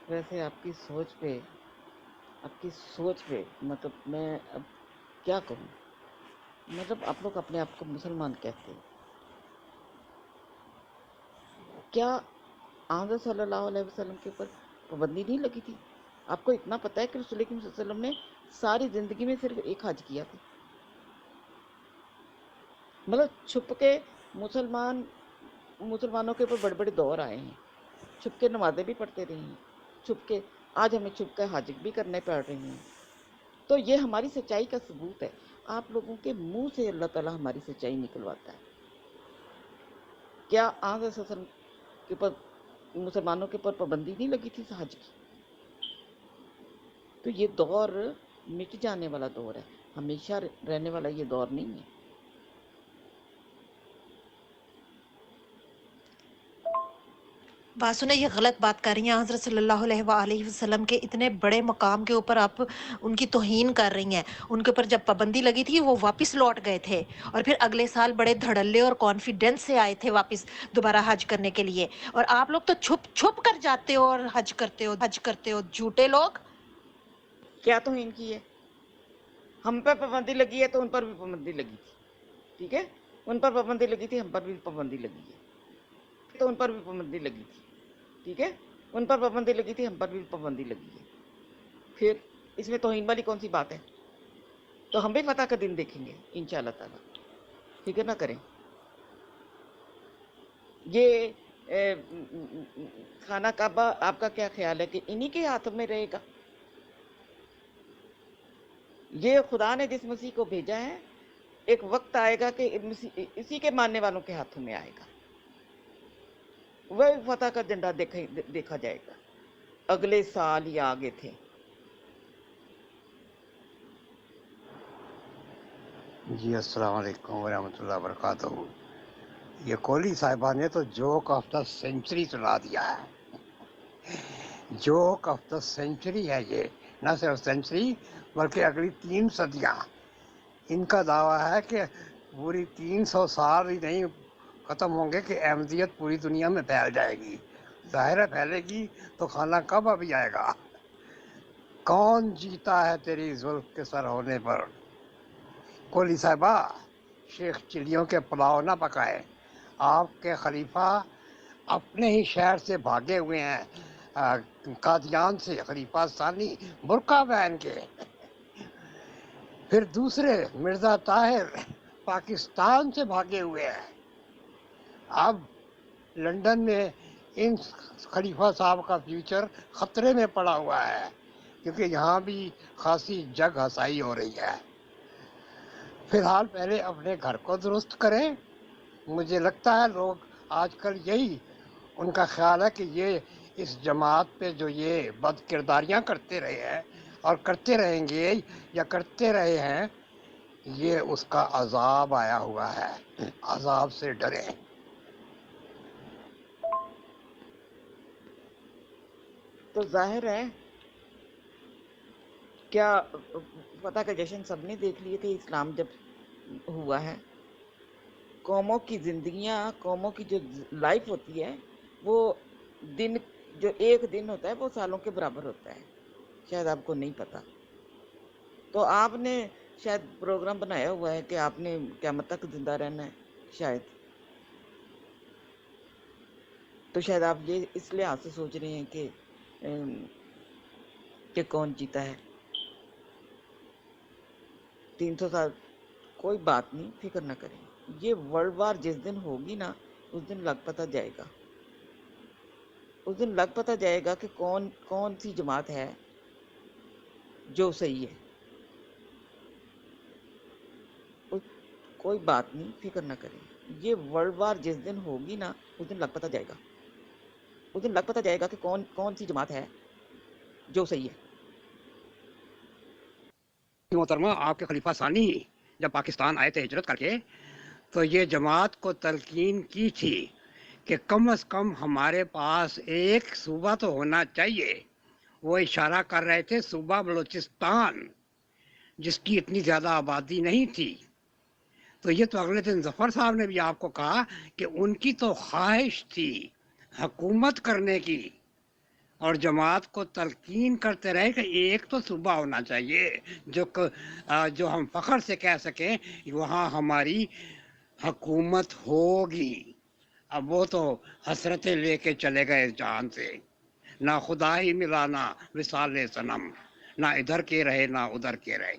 ویسے آپ کی سوچ پہ مطلب میں اب کیا کہوں؟ مطلب آپ لوگ اپنے آپ کو مسلمان کہتے ہیں، کیا آنظر صلی اللہ علیہ وسلم کے اوپر پابندی نہیں لگی تھی؟ آپ کو اتنا پتہ ہے کہ رسول کریم صلی اللہ علیہ وسلم نے ساری زندگی میں صرف ایک حج کیا تھا، مطلب چھپ کے مسلمانوں کے اوپر بڑے بڑے دور آئے ہیں، چھپ کے نمازیں بھی پڑھتے رہے ہیں، چھپ کے آج ہمیں چھپ کے حج بھی کرنے پڑ رہے ہیں، تو یہ ہماری سچائی کا ثبوت ہے۔ آپ لوگوں کے منہ سے اللہ تعالیٰ ہماری سچائی نکلواتا ہے۔ کیا آنظر صلی اللہ علیہ وسلم کے اوپر مسلمانوں کے اوپر پابندی نہیں لگی تھی حج کی؟ تو یہ دور مٹ جانے والا دور ہے، ہمیشہ رہنے والا یہ دور نہیں ہے۔ بات سنیں، یہ غلط بات کر رہی ہیں حضرت صلی اللہ علیہ وآلہ وسلم کے اتنے بڑے مقام کے اوپر آپ ان کی توہین کر رہی ہیں۔ ان کے اوپر جب پابندی لگی تھی وہ واپس لوٹ گئے تھے اور پھر اگلے سال بڑے دھڑلے اور کانفیڈنس سے آئے تھے واپس دوبارہ حج کرنے کے لیے، اور آپ لوگ تو چھپ چھپ کر جاتے ہو اور حج کرتے ہو جھوٹے لوگ۔ کیا توہین کی ہے؟ ہم پہ پابندی لگی ہے تو ان پر بھی پابندی لگی تھی، ٹھیک ہے؟ ان پر پابندی لگی تھی، ہم پر بھی پابندی لگی ہے تو ان پر بھی پابندی لگی تھی، ٹھیک ہے؟ ان پر پابندی لگی تھی، ہم پر بھی پابندی لگی ہے، پھر اس میں توہین والی کون سی بات ہے؟ تو ہم بھی فتح کا دن دیکھیں گے انشاءاللہ تعالی، فکر نہ کریں۔ یہ خانہ کعبہ آپ کا کیا خیال ہے کہ انہی کے ہاتھ میں رہے گا؟ یہ خدا نے جس مسیح کو بھیجا ہے، ایک وقت آئے گا کہ اسی کے ماننے والوں کے ہاتھوں میں آئے گا، وہ فتح کا جھنڈا دیکھا جائے گا، اگلے سال یا آگے تھے۔ جی السلام علیکم ورحمۃ اللہ وبرکاتہ۔ یہ کوہلی صاحبہ نے تو جوک آف دا سینچری سنا دیا ہے۔ جوک آف دا سینچری ہے یہ، نہ صرف سینچری بلکہ اگلی 3 صدیاں۔ ان کا دعویٰ ہے کہ پوری 300 سال ہی نہیں ختم ہوں گے کہ احمدیت پوری دنیا میں پھیل جائے گی۔ ظاہر ہے پھیلے گی تو خانہ کعبہ بھی آئے گا۔ کون جیتا ہے تیری زلف کے سر ہونے پر؟ کوہلی صاحبہ، شیخ چلیوں کے پلاؤ نہ پکائے۔ آپ کے خلیفہ اپنے ہی شہر سے بھاگے ہوئے ہیں، قادیان سے، خلیفہ ثانی برقع پہن کے۔ پھر دوسرے مرزا طاہر پاکستان سے بھاگے ہوئے ہیں۔ اب لندن میں ان خلیفہ صاحب کا فیوچر خطرے میں پڑا ہوا ہے، کیونکہ یہاں بھی خاصی جگ ہسائی ہو رہی ہے۔ فی الحال پہلے اپنے گھر کو درست کریں۔ مجھے لگتا ہے لوگ آج کل یہی ان کا خیال ہے کہ یہ اس جماعت پہ جو یہ بد کرداریاں کرتے رہے ہیں اور کرتے رہیں گے یا کرتے رہے ہیں، یہ اس کا عذاب آیا ہوا ہے۔ عذاب سے ڈریں۔ تو ظاہر ہے کیا فتح کا جشن سب نے دیکھ لیے تھے اسلام جب ہوا ہے؟ قوموں کی زندگیاں، قوموں کی جو لائف ہوتی ہے، وہ دن، جو ایک دن ہوتا ہے وہ سالوں کے برابر ہوتا ہے، شاید آپ کو نہیں پتا۔ تو آپ نے شاید پروگرام بنایا ہوا ہے کہ آپ نے قیامت تک زندہ رہنا ہے، شاید، تو شاید آپ یہ اس لحاظ سے سوچ رہے ہیں کہ کون جیتا ہے 300 سال۔ کوئی بات نہیں، فکر نہ کریں، یہ ورلڈ وار جس دن ہوگی نا، اس دن لگ پتہ جائے گا، اس دن لگ پتہ جائے گا کہ کون سی جماعت ہے جو صحیح ہے۔ کوئی بات نہیں، فکر نہ کریں، یہ ورلڈ وار جس دن ہوگی نا، اس دن لگ پتہ جائے گا، اس دن لگ پتہ جائے گا کہ کون سی جماعت ہے جو صحیح ہے۔ محترمہ، آپ کے خلیفہ ثانی جب پاکستان آئے تھے ہجرت کر کے، تو یہ جماعت کو تلقین کی تھی کہ کم از کم ہمارے پاس ایک صوبہ تو ہونا چاہیے۔ وہ اشارہ کر رہے تھے صوبہ بلوچستان، جس کی اتنی زیادہ آبادی نہیں تھی۔ تو یہ تو اگلے دن ظفر صاحب نے بھی آپ کو کہا کہ ان کی تو خواہش تھی حکومت کرنے کی، اور جماعت کو تلقین کرتے رہے کہ ایک تو صوبہ ہونا چاہیے جو ہم فخر سے کہہ سکیں وہاں ہماری حکومت ہوگی. اب وہ تو حسرتیں لے کے چلے گئے اس جہان سے، نہ خدا ہی ملا نہ وصال صنم، نہ ادھر کے رہے نہ ادھر کے رہے.